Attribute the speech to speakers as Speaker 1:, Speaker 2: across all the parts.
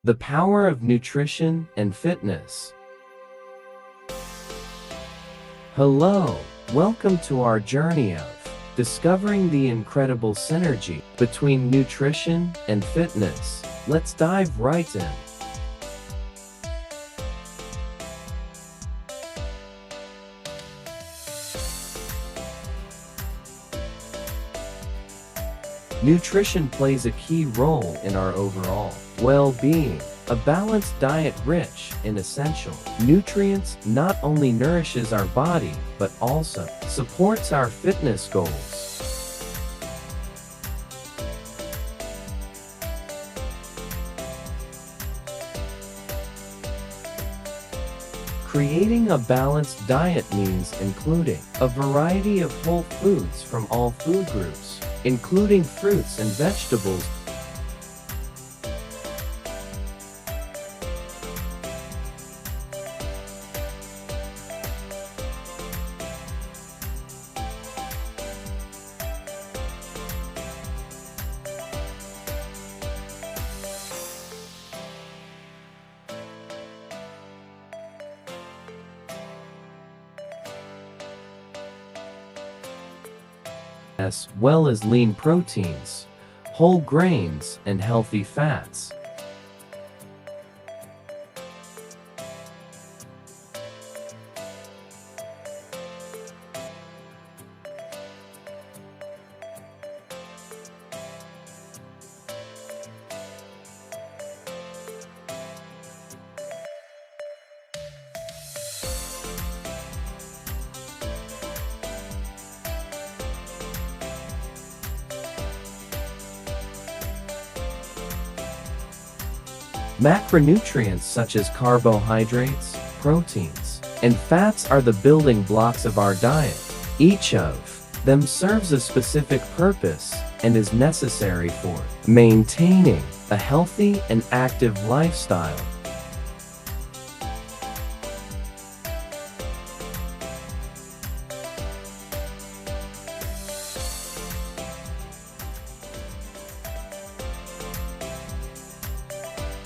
Speaker 1: The power of nutrition and fitness. Hello, welcome to our journey of discovering the incredible synergy between nutrition and fitness. Let's dive right in. Nutrition plays a key role in our overall well-being. A balanced diet rich in essential nutrients not only nourishes our body, but also supports our fitness goals. Creating a balanced diet means including a variety of whole foods from all food groups, including fruits and vegetables, as well as lean proteins, whole grains, and healthy fats. Macronutrients such as carbohydrates, proteins, and fats are the building blocks of our diet. Each of them serves a specific purpose and is necessary for maintaining a healthy and active lifestyle.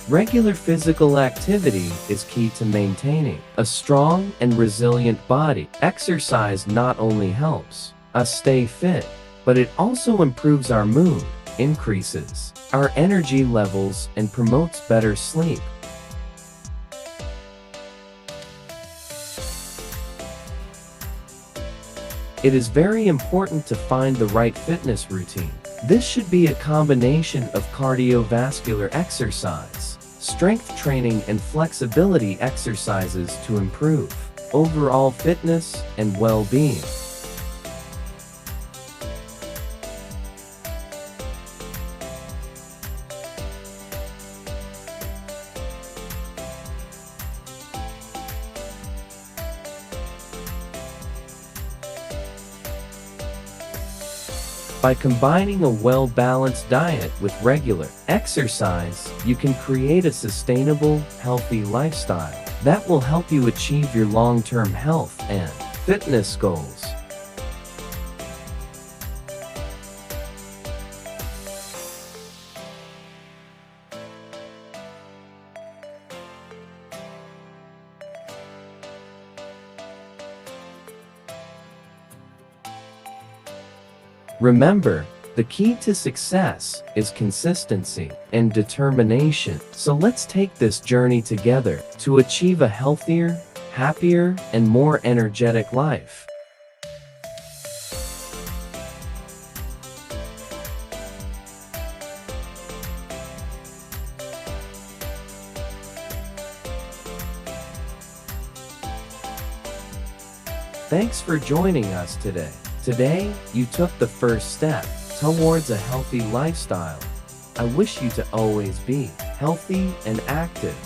Speaker 1: Regular physical activity is key to maintaining a strong and resilient body. Exercise not only helps us stay fit, but it also improves our mood, increases our energy levels, and promotes better sleep. It is very important to find the right fitness routine. This should be a combination of cardiovascular exercise, strength training, and flexibility exercises to improve overall fitness and well-being. By combining a well-balanced diet with regular exercise, you can create a sustainable, healthy lifestyle that will help you achieve your long-term health and fitness goals. Remember, the key to success is consistency and determination. So let's take this journey together to achieve a healthier, happier, and more energetic life. Thanks for joining us today. Today, you took the first step towards a healthy lifestyle. I wish you to always be healthy and active.